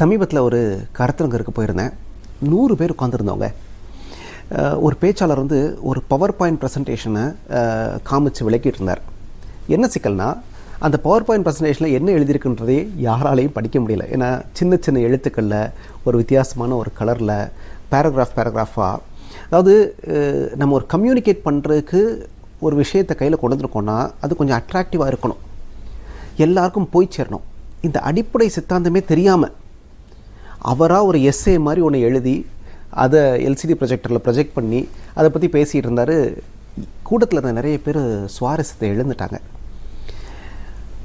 சமீபத்தில் ஒரு கருத்தரங்கிற்கு போயிருந்தேன். 100 பேர் உட்காந்துருந்தவங்க. ஒரு பேச்சாளர் வந்து ஒரு பவர் பாயிண்ட் ப்ரெசன்டேஷனை காமிச்சு விளக்கிட்டு இருந்தார். என்ன சிக்கல்னா, அந்த பவர் பாயிண்ட் ப்ரெசன்டேஷனில் என்ன எழுதியிருக்குன்றதே யாராலையும் படிக்க முடியல. ஏன்னா சின்ன சின்ன எழுத்துக்களில் ஒரு வித்தியாசமான ஒரு கலரில் பேராகிராஃபாக, அதாவது நம்ம ஒரு கம்யூனிகேட் பண்ணுறதுக்கு ஒரு விஷயத்தை கையில் கொண்டு வந்துருக்கோன்னா அது கொஞ்சம் அட்ராக்டிவாக இருக்கணும், எல்லாருக்கும் போய் சேரணும். இந்த அடிப்படை சித்தாந்தமே தெரியாமல் அவராக ஒரு எஸ்ஏ மாதிரி ஒன்று எழுதி அதை எல்சிடி ப்ரொஜெக்டரில் ப்ரொஜெக்ட் பண்ணி அதை பற்றி பேசிகிட்டு இருந்தார். கூட்டத்தில் இருந்த நிறைய பேர் சுவாரஸ்யத்தை எழுந்துட்டாங்க.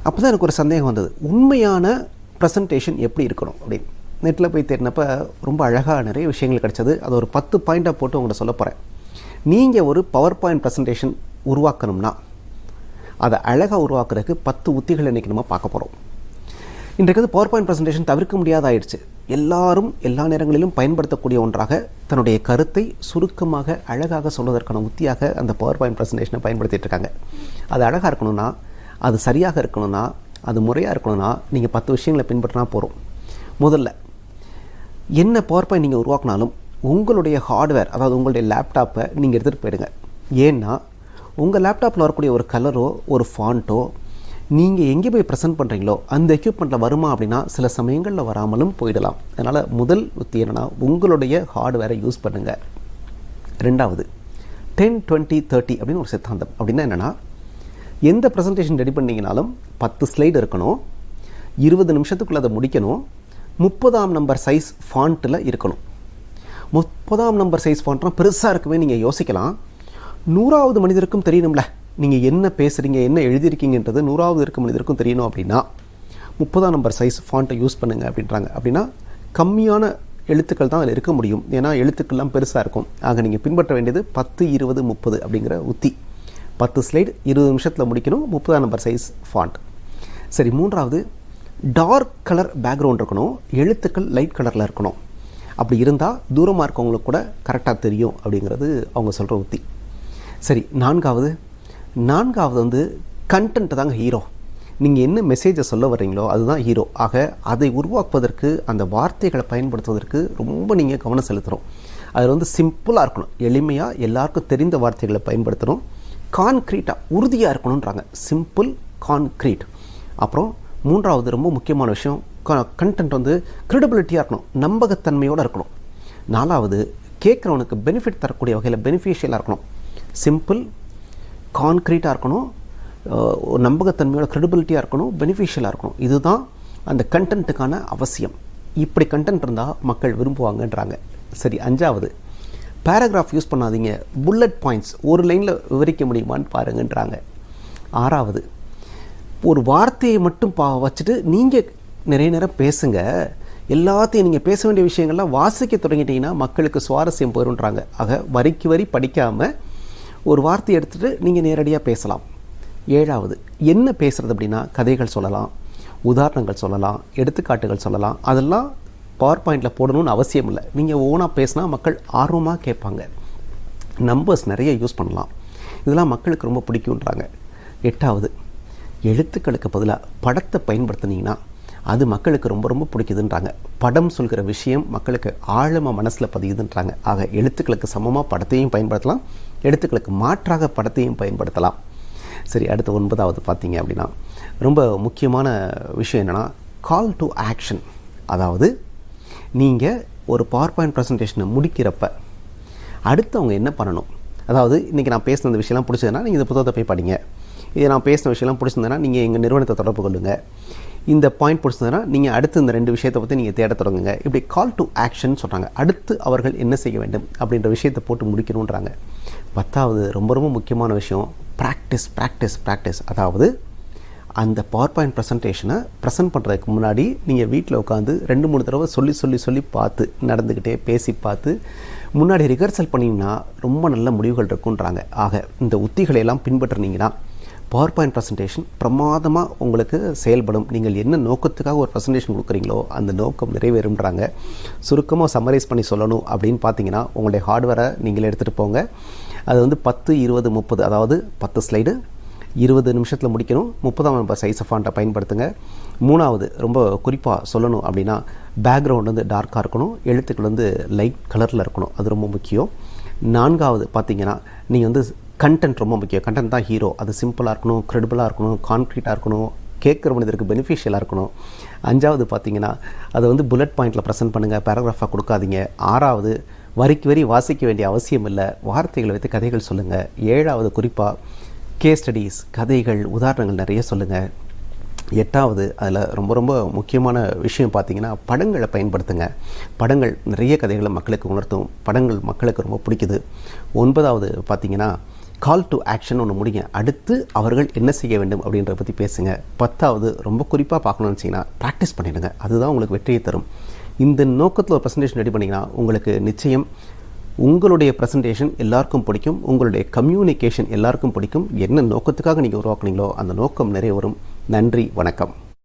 அப்போ தான் எனக்கு ஒரு சந்தேகம் வந்தது, உண்மையான ப்ரெசன்டேஷன் எப்படி இருக்கணும் அப்படின்னு. நெட்டில் போய் தேடினப்போ ரொம்ப அழகாக நிறைய விஷயங்கள் கிடச்சது. அதை ஒரு 10 பாயிண்ட்டாக போட்டு உங்கள்கிட்ட சொல்ல போகிறேன். நீங்கள் ஒரு பவர் பாயிண்ட் ப்ரெசன்டேஷன் உருவாக்கணும்னா அதை அழகாக உருவாக்குறதுக்கு 10 உத்திகள் இன்றைக்கி நம்ம பார்க்க போகிறோம். இன்றைக்கு வந்து பவர் பாயிண்ட் ப்ரெசன்டேஷன் தவிர்க்க முடியாதாயிடுச்சு. எல்லாரும் எல்லா நேரங்களிலும் பயன்படுத்தக்கூடிய ஒன்றாக தன்னுடைய கருத்தை சுருக்கமாக அழகாக சொல்வதற்கான உத்தியாக அந்த பவர் பாயிண்ட் ப்ரெசன்டேஷனை பயன்படுத்திகிட்டு இருக்காங்க. அது அழகாக இருக்கணும்னா, அது சரியாக இருக்கணும்னா, அது முறையாக இருக்கணும்னா நீங்கள் 10 விஷயங்களை பின்பற்றினா போகிறோம். முதல்ல, என்ன பவர் பாயிண்ட் நீங்கள் உருவாக்கினாலும் உங்களுடைய ஹார்ட்வேர், அதாவது உங்களுடைய லேப்டாப்பை நீங்கள் எடுத்துகிட்டு போயிடுங்க. ஏன்னா உங்கள் லேப்டாப்பில் வரக்கூடிய ஒரு கலரோ ஒரு ஃபாண்ட்டோ நீங்கள் எங்கே போய் ப்ரெசென்ட் பண்ணுறீங்களோ அந்த எக்யூப்மெண்ட்டில் வருமா அப்படின்னா சில சமயங்களில் வராமலும் போயிடலாம். அதனால் முதல் உத்தி என்னென்னா, உங்களுடைய ஹார்ட்வேரை யூஸ் பண்ணுங்கள். ரெண்டாவது, 10-20-30 அப்படின்னு ஒரு சித்தாந்தம். அப்படின்னா என்னென்னா, எந்த ப்ரெசன்டேஷன் ரெடி பண்ணிங்கனாலும் 10 ஸ்லைடு இருக்கணும், 20 நிமிஷத்துக்குள்ளே அதை முடிக்கணும், 30ஆம் நம்பர் சைஸ் ஃபாண்ட்டில் இருக்கணும். 30ஆம் நம்பர் சைஸ் ஃபாண்ட்லாம் பெருசாக இருக்குமே நீங்கள் யோசிக்கலாம். 100வது மனிதருக்கும் தெரியணும்ல நீங்கள் என்ன பேசுகிறீங்க, என்ன எழுதியிருக்கீங்கன்றது 100வது மனிதருக்கும் தெரியணும். அப்படின்னா 30ஆம் நம்பர் சைஸ் ஃபாண்ட்டை யூஸ் பண்ணுங்கள் அப்படின்றாங்க. அப்படின்னா கம்மியான எழுத்துக்கள் தான் அதில் இருக்க முடியும், ஏன்னா எழுத்துக்கள்லாம் பெருசாக இருக்கும். ஆக நீங்கள் பின்பற்ற வேண்டியது 10-20-30 அப்படிங்கிற உத்தி. 10 ஸ்லைடு 20 நிமிஷத்தில் முடிக்கணும், 30ஆம் நம்பர் சைஸ் ஃபாண்ட். சரி, மூன்றாவது, டார்க் கலர் பேக்ரவுண்ட் இருக்கணும், எழுத்துக்கள் லைட் கலரில் இருக்கணும். அப்படி இருந்தால் தூரமாக இருக்கவங்களுக்கு கூட கரெக்டாக தெரியும் அப்படிங்கிறது அவங்க சொல்கிற உத்தி. சரி, நான்காவது வந்து கண்டென்ட் தாங்க ஹீரோ. நீங்கள் என்ன மெசேஜை சொல்ல வர்றீங்களோ அதுதான் ஹீரோ. ஆக அதை உருவாக்குவதற்கு, அந்த வார்த்தைகளை பயன்படுத்துவதற்கு ரொம்ப நீங்கள் கவனம் செலுத்தணும். அது வந்து சிம்பிளாக இருக்கணும், எளிமையாக எல்லாருக்கும் தெரிந்த வார்த்தைகளை பயன்படுத்தணும், கான்க்ரீட்டாக உறுதியாக இருக்கணுன்றாங்க. Simple, concrete. அப்புறம் மூன்றாவது ரொம்ப முக்கியமான விஷயம், கண்டென்ட் வந்து கிரெடிபிலிட்டியாக இருக்கணும், நம்பகத்தன்மையோடு இருக்கணும். நாலாவது, கேட்குறவனுக்கு பெனிஃபிட் தரக்கூடிய வகையில் பெனிஃபிஷியலாக இருக்கணும். சிம்பிள், கான்க்ரீட்டாக இருக்கணும், நம்பகத்தன்மையோட கிரெடிபிலிட்டியாக இருக்கணும், பெனிஃபிஷியலாக இருக்கணும். இதுதான் அந்த கண்டென்ட்டுக்கான அவசியம். இப்படி கண்டென்ட் இருந்தால் மக்கள் விரும்புவாங்கன்றாங்க. சரி, அஞ்சாவது, பேராகிராஃப் யூஸ் பண்ணாதீங்க, புல்லட் பாயிண்ட்ஸ் ஒரு லைனில் விவரிக்க முடியுமான்னு பாருங்கன்றாங்க. ஆறாவது, ஒரு வார்த்தையை மட்டும் வச்சுட்டு நீங்கள் நிறைய நேரம் பேசுங்க. எல்லாத்தையும் நீங்கள் பேச வேண்டிய விஷயங்கள்லாம் வாசிக்க தொடங்கிட்டீங்கன்னா மக்களுக்கு சுவாரஸ்யம் போயிடும்ன்றாங்க. ஆக வரிக்கு வரி படிக்காமல் ஒரு வார்த்தையை எடுத்துகிட்டு நீங்கள் நேரடியாக பேசலாம். ஏழாவது, என்ன பேசுகிறது அப்படின்னா, கதைகள் சொல்லலாம், உதாரணங்கள் சொல்லலாம், எடுத்துக்காட்டுகள் சொல்லலாம். அதெல்லாம் பவர் பாயிண்டில் போடணும்னு அவசியம் இல்லை. நீங்கள் ஓனாக பேசினா மக்கள் ஆர்வமாக கேட்பாங்க. நம்பர்ஸ் நிறைய யூஸ் பண்ணலாம், இதெல்லாம் மக்களுக்கு ரொம்ப பிடிக்குன்றாங்க. எட்டாவது, எழுத்துக்களுக்கு பதிலாக படத்தை பயன்படுத்தினீங்கன்னா அது மக்களுக்கு ரொம்ப ரொம்ப பிடிக்குதுன்றாங்க. படம் சொல்கிற விஷயம் மக்களுக்கு ஆழமாக மனசில் பதியுதுன்றாங்க. ஆக எழுத்துக்களுக்கு சமமாக படத்தையும் பயன்படுத்தலாம், எழுத்துக்களுக்கு மாற்றாக படத்தையும் பயன்படுத்தலாம். சரி, அடுத்த 9வது பார்த்தீங்க அப்படின்னா, ரொம்ப முக்கியமான விஷயம் என்னென்னா, கால் டு ஆக்ஷன். அதாவது நீங்கள் ஒரு பவர் பாயிண்ட் ப்ரெசன்டேஷனை முடிக்கிறப்ப அடுத்தவங்க என்ன பண்ணணும். அதாவது இன்றைக்கி நான் பேசின இந்த விஷயம்லாம் பிடிச்சதுன்னா நீங்கள் இந்த புத்தகத்தை போய் படிங்க, இது நான் பேசின விஷயம்லாம் பிடிச்சிருந்தேன்னா நீங்கள் எங்கள் நிறுவனத்தை தொடர்பு கொள்ளுங்கள், இந்த பாயிண்ட் பிடிச்சதுன்னா நீங்கள் அடுத்து இந்த 2 விஷயத்தை பற்றி நீங்கள் தேட தொடங்குங்க. இப்படி கால் டு ஆக்ஷன் சொல்கிறாங்க. அடுத்து அவர்கள் என்ன செய்ய வேண்டும் அப்படின்ற விஷயத்தை போட்டு முடிக்கணுன்றாங்க. 10வது ரொம்ப ரொம்ப முக்கியமான விஷயம், ப்ராக்டிஸ். அதாவது அந்த பவர் பாயிண்ட் ப்ரெசன்டேஷனை ப்ரெசென்ட் பண்ணுறதுக்கு முன்னாடி நீங்கள் வீட்டில் உட்காந்து 2-3 தடவை சொல்லி பார்த்து, நடந்துக்கிட்டே பேசி பார்த்து முன்னாடி ரிஹர்சல் பண்ணிங்கன்னா ரொம்ப நல்ல முடிவுகள் இருக்குன்றாங்க. ஆக இந்த உத்திகளையெல்லாம் பின்பற்றினீங்கன்னா பவர் பாயிண்ட் ப்ரெசன்டேஷன் பிரமாதமாக உங்களுக்கு செயல்படும். நீங்கள் என்ன நோக்கத்துக்காக ஒரு ப்ரெசன்டேஷன் கொடுக்குறீங்களோ அந்த நோக்கம் நிறைவேறும்ன்றாங்க. சுருக்கமாக சம்மரைஸ் பண்ணி சொல்லணும் அப்படின்னு பார்த்தீங்கன்னா, உங்களுடைய ஹார்ட்வேரை நீங்கள் எடுத்துகிட்டு போங்க. அது வந்து 10-20-30, அதாவது 10 ஸ்லைடு 20 நிமிஷத்தில் முடிக்கணும். 30ஆம் நம்பர் சைஸ் ஃபாண்ட்டை பயன்படுத்துங்க. மூணாவது, ரொம்ப குறிப்பாக சொல்லணும் அப்படின்னா, பேக்ரவுண்ட் வந்து டார்க்காக இருக்கணும், எழுத்துக்கள் வந்து லைட் கலரில் இருக்கணும், அது ரொம்ப முக்கியம். 4வது பார்த்தீங்கன்னா நீங்கள் வந்து கண்டென்ட் ரொம்ப முக்கியம். கண்டென்ட் தான் ஹீரோ. அது சிம்பிளாக இருக்கணும், க்ரெடிபிளாக இருக்கணும், கான்க்ரீட்டாக இருக்கணும், கேட்குற மனிதருக்கு பெனிஃபிஷியலாக இருக்கணும். 5வது பார்த்தீங்கன்னா அதை வந்து புல்லட் பாயிண்டில் ப்ரெசென்ட் பண்ணுங்கள், பேராகிராஃபாக கொடுக்காதீங்க. 6வது வரிக்கு வரி வாசிக்க வேண்டிய அவசியம் இல்லை, வார்த்தைகளை வைத்து கதைகள் சொல்லுங்கள். 7வது குறிப்பாக கேஸ் ஸ்டடீஸ், கதைகள், உதாரணங்கள் நிறைய சொல்லுங்கள். 8வது அதில் ரொம்ப ரொம்ப முக்கியமான விஷயம் பார்த்தீங்கன்னா படங்களை பயன்படுத்துங்க. படங்கள் நிறைய கதைகளை மக்களுக்கு உணர்த்தும், படங்கள் மக்களுக்கு ரொம்ப பிடிக்குது. 9வது பார்த்தீங்கன்னா கால் டு ஆக்ஷன் ஒன்று முடிங்க, அடுத்து அவர்கள் என்ன செய்ய வேண்டும் அப்படின்றத பற்றி பேசுங்க. 10வது ரொம்ப குறிப்பாக பார்க்கணும்னு வச்சிங்கன்னா ப்ராக்டிஸ் பண்ணிடுங்க, அதுதான் உங்களுக்கு வெற்றியை தரும். இந்த நோக்கத்தில் ஒரு ப்ரெசன்டேஷன் ரெடி பண்ணிங்கன்னா உங்களுக்கு நிச்சயம் உங்களுடைய ப்ரெசன்டேஷன் எல்லாருக்கும் பிடிக்கும், உங்களுடைய கம்யூனிகேஷன் எல்லாருக்கும் பிடிக்கும். என்ன நோக்கத்துக்காக நீங்கள் உருவாக்குனீங்களோ அந்த நோக்கம் நிறைவேறும். நன்றி, வணக்கம்.